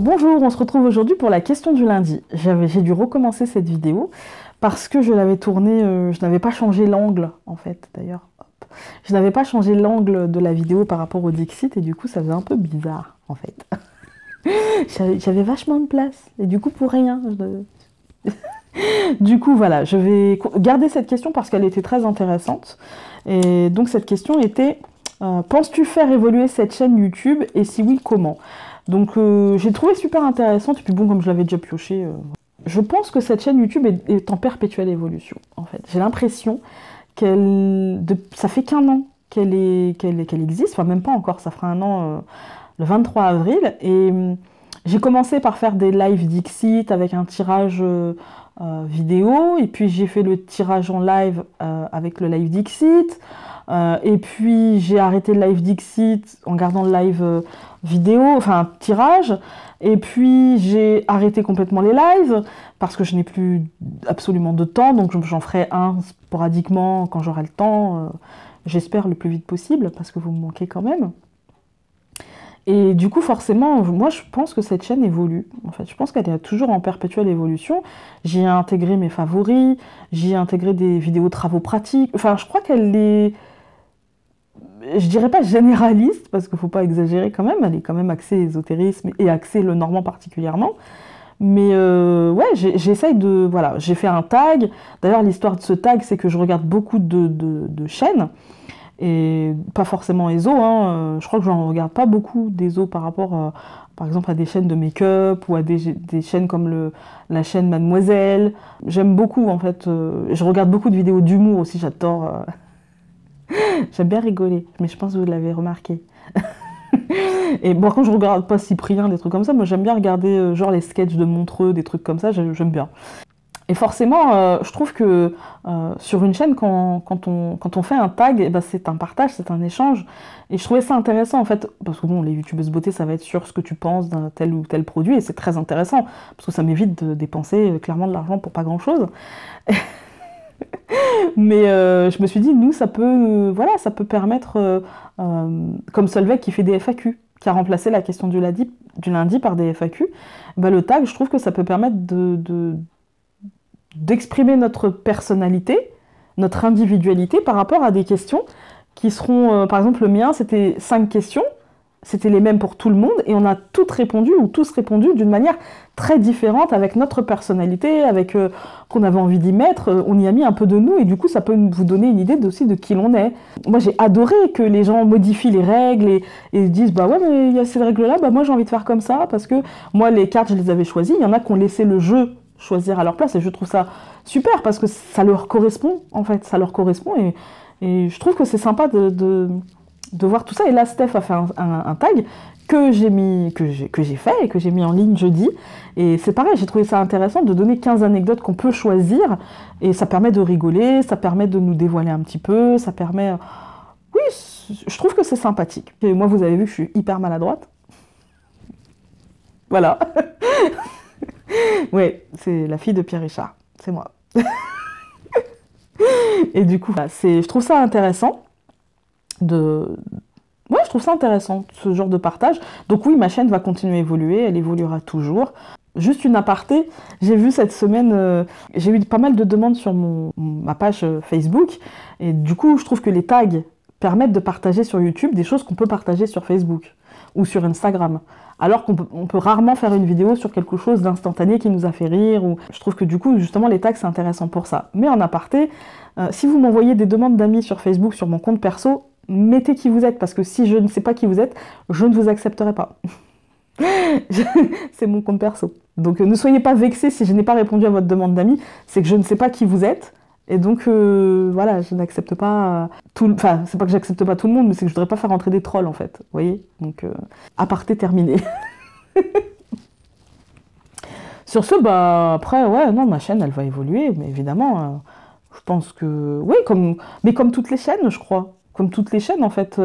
Bonjour, on se retrouve aujourd'hui pour la question du lundi. J'ai dû recommencer cette vidéo parce que je l'avais tournée, je n'avais pas changé l'angle en fait d'ailleurs. Je n'avais pas changé l'angle de la vidéo par rapport au Dixit et du coup ça faisait un peu bizarre en fait. J'avais vachement de place et du coup pour rien. Du coup voilà, je vais garder cette question parce qu'elle était très intéressante. Et donc cette question était, penses-tu faire évoluer cette chaîne YouTube et si oui, comment? Donc j'ai trouvé super intéressante, et puis bon, comme je l'avais déjà pioché, je pense que cette chaîne YouTube est en perpétuelle évolution, en fait. J'ai l'impression ça fait qu'un an qu'elle existe, enfin même pas encore, ça fera un an le 23 avril, et j'ai commencé par faire des lives Dixit avec un tirage vidéo, et puis j'ai fait le tirage en live avec le live Dixit, et puis j'ai arrêté le live Dixit en gardant le live vidéo, enfin tirage, et puis j'ai arrêté complètement les lives parce que je n'ai plus absolument de temps, donc j'en ferai un sporadiquement quand j'aurai le temps, j'espère le plus vite possible parce que vous me manquez quand même. Et du coup, forcément, moi je pense que cette chaîne évolue. En fait, je pense qu'elle est toujours en perpétuelle évolution. J'y ai intégré mes favoris, j'y ai intégré des vidéos travaux pratiques. Enfin, je crois qu'elle est, je dirais pas généraliste, parce qu'il ne faut pas exagérer quand même, elle est quand même axée ésotérisme et axée le normand particulièrement. Mais ouais, j'essaye de... Voilà, j'ai fait un tag. D'ailleurs, l'histoire de ce tag, c'est que je regarde beaucoup de chaînes, et pas forcément ESO, hein. Je crois que j'en regarde pas beaucoup d'ESO par rapport, par exemple, à des chaînes de make-up, ou à des chaînes comme la chaîne Mademoiselle. J'aime beaucoup, en fait. Je regarde beaucoup de vidéos d'humour aussi, j'adore... J'aime bien rigoler, mais je pense que vous l'avez remarqué. Et bon, quand je regarde pas Cyprien, des trucs comme ça, moi j'aime bien regarder genre les sketchs de Montreux, des trucs comme ça, j'aime bien. Et forcément, je trouve que sur une chaîne, quand on fait un tag, eh ben, c'est un partage, c'est un échange. Et je trouvais ça intéressant en fait, parce que bon, les youtubeuses beauté, ça va être sur ce que tu penses d'un tel ou tel produit, et c'est très intéressant, parce que ça m'évite de dépenser clairement de l'argent pour pas grand-chose. Mais je me suis dit, nous, ça peut, voilà, ça peut permettre, comme Solveig qui fait des FAQ, qui a remplacé la question du lundi par des FAQ, bah, le tag, je trouve que ça peut permettre d'exprimer notre personnalité, notre individualité par rapport à des questions qui seront, par exemple, le mien, c'était 5 questions, c'était les mêmes pour tout le monde, et on a toutes répondu, ou tous répondu d'une manière très différente, avec notre personnalité, avec qu'on avait envie d'y mettre, on y a mis un peu de nous, et du coup ça peut vous donner une idée aussi de qui l'on est. Moi j'ai adoré que les gens modifient les règles, et disent bah ouais mais il y a ces règles là, bah moi j'ai envie de faire comme ça, parce que moi les cartes je les avais choisies, il y en a qui ont laissé le jeu choisir à leur place, et je trouve ça super, parce que ça leur correspond, en fait, ça leur correspond, et je trouve que c'est sympa de voir tout ça. Et là, Steph a fait un tag que j'ai fait et que j'ai mis en ligne jeudi. Et c'est pareil, j'ai trouvé ça intéressant de donner 15 anecdotes qu'on peut choisir. Et ça permet de rigoler, ça permet de nous dévoiler un petit peu, ça permet... Oui, je trouve que c'est sympathique. Et moi, vous avez vu que je suis hyper maladroite. Voilà. Ouais, c'est la fille de Pierre Richard. C'est moi. Et du coup, je trouve ça intéressant. Ouais, je trouve ça intéressant, ce genre de partage. Donc oui, ma chaîne va continuer à évoluer, elle évoluera toujours. Juste une aparté, j'ai vu cette semaine, j'ai eu pas mal de demandes sur ma page Facebook, et du coup, je trouve que les tags permettent de partager sur YouTube des choses qu'on peut partager sur Facebook ou sur Instagram. Alors qu'on peut rarement faire une vidéo sur quelque chose d'instantané qui nous a fait rire. Je trouve que du coup, justement, les tags, c'est intéressant pour ça. Mais en aparté, si vous m'envoyez des demandes d'amis sur Facebook, sur mon compte perso, mettez qui vous êtes, parce que si je ne sais pas qui vous êtes, je ne vous accepterai pas. C'est mon compte perso. Donc ne soyez pas vexés si je n'ai pas répondu à votre demande d'amis, c'est que je ne sais pas qui vous êtes, et donc voilà, je n'accepte pas Enfin, c'est pas que j'accepte pas tout le monde, mais c'est que je voudrais pas faire rentrer des trolls, en fait. Vous voyez? Donc, aparté terminé. Sur ce, bah, après, ouais, non, ma chaîne, elle va évoluer, mais évidemment, je pense que... Oui, mais comme toutes les chaînes, je crois. Comme toutes les chaînes, en fait.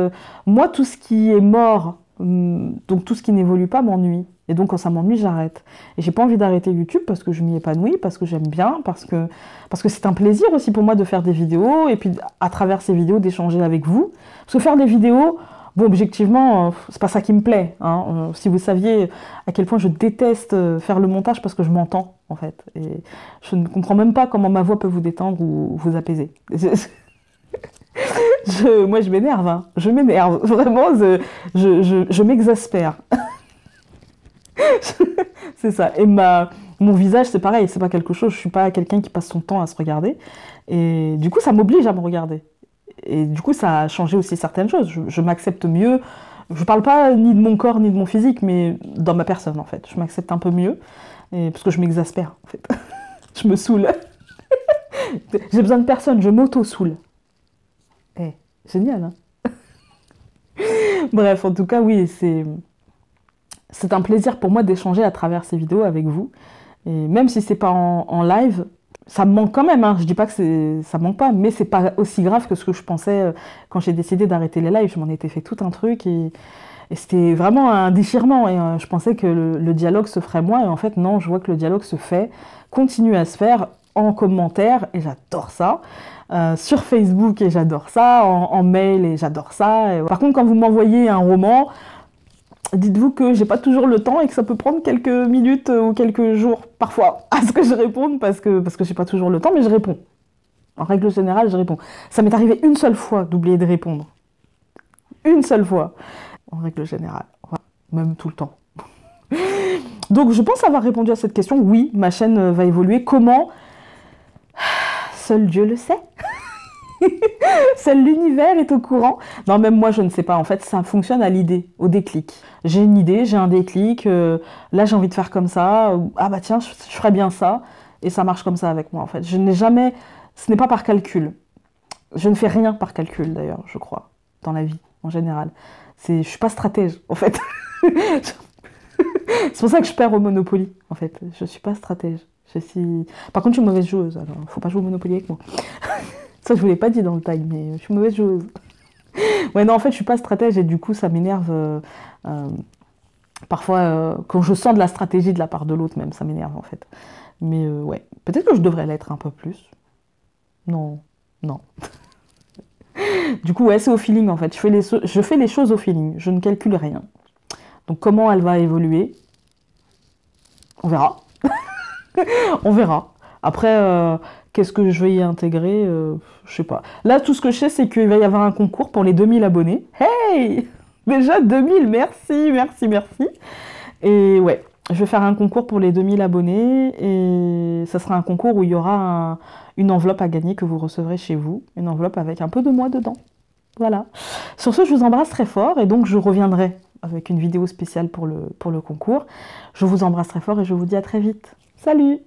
Moi, tout ce qui est mort, donc tout ce qui n'évolue pas, m'ennuie. Et donc, quand ça m'ennuie, j'arrête. Et j'ai pas envie d'arrêter YouTube parce que je m'y épanouis, parce que j'aime bien, parce que c'est un plaisir aussi pour moi de faire des vidéos, et puis, à travers ces vidéos, d'échanger avec vous. Parce que faire des vidéos... Bon, objectivement, c'est pas ça qui me plaît, hein. Si vous saviez à quel point je déteste faire le montage parce que je m'entends, en fait. Et je ne comprends même pas comment ma voix peut vous détendre ou vous apaiser. Moi, je m'énerve, hein. Je m'énerve. Vraiment, je m'exaspère. C'est ça. Et mon visage, c'est pareil. C'est pas quelque chose. Je suis pas quelqu'un qui passe son temps à se regarder. Et du coup, ça m'oblige à me regarder. Et du coup, ça a changé aussi certaines choses. Je m'accepte mieux. Je parle pas ni de mon corps ni de mon physique, mais dans ma personne, en fait. Je m'accepte un peu mieux. Parce que je m'exaspère, en fait. Je me saoule. J'ai besoin de personne. Je m'auto-saoule. Eh, génial, hein. Bref, en tout cas, oui, c'est un plaisir pour moi d'échanger à travers ces vidéos avec vous. Et même si c'est pas en live, ça me manque quand même, hein. Je dis pas que ça me manque pas, mais c'est pas aussi grave que ce que je pensais quand j'ai décidé d'arrêter les lives. Je m'en étais fait tout un truc et c'était vraiment un déchirement. Et je pensais que le dialogue se ferait moins. Et en fait, non, je vois que le dialogue se fait, continue à se faire en commentaire, et j'adore ça. Sur Facebook, et j'adore ça. En mail, et j'adore ça. Et par contre, quand vous m'envoyez un roman, dites-vous que j'ai pas toujours le temps et que ça peut prendre quelques minutes ou quelques jours parfois à ce que je réponde parce que j'ai pas toujours le temps, mais je réponds. En règle générale, je réponds. Ça m'est arrivé une seule fois d'oublier de répondre. Une seule fois. En règle générale. Même tout le temps. Donc je pense avoir répondu à cette question. Oui, ma chaîne va évoluer. Comment? Seul Dieu le sait. Seul l'univers est au courant. Non, même moi, je ne sais pas. En fait, ça fonctionne à l'idée, au déclic. J'ai une idée, j'ai un déclic. Là, j'ai envie de faire comme ça. Ah bah tiens, je ferais bien ça. Et ça marche comme ça avec moi, en fait. Je n'ai jamais... Ce n'est pas par calcul. Je ne fais rien par calcul, d'ailleurs, je crois, dans la vie, en général. Je suis pas stratège, en fait. C'est pour ça que je perds au Monopoly, en fait. Je suis pas stratège. Par contre, je suis mauvaise joueuse, alors faut pas jouer au Monopoly avec moi. Ça, je vous l'ai pas dit dans le tag, mais je suis mauvaise joueuse. Ouais, non, en fait, je suis pas stratège et du coup, ça m'énerve. Parfois, quand je sens de la stratégie de la part de l'autre, même, ça m'énerve, en fait. Mais ouais, peut-être que je devrais l'être un peu plus. Non, non. Du coup, ouais, c'est au feeling, en fait. Je fais les choses au feeling. Je ne calcule rien. Donc, comment elle va évoluer? On verra. On verra. Après, qu'est-ce que je vais y intégrer? Je sais pas. Là, tout ce que je sais, c'est qu'il va y avoir un concours pour les 2000 abonnés. Hey! Déjà 2000, merci, merci, merci. Et ouais, je vais faire un concours pour les 2000 abonnés. Et ça sera un concours où il y aura une enveloppe à gagner que vous recevrez chez vous. Une enveloppe avec un peu de moi dedans. Voilà. Sur ce, je vous embrasse très fort. Et donc, je reviendrai avec une vidéo spéciale pour le concours. Je vous embrasse très fort et je vous dis à très vite. Salut!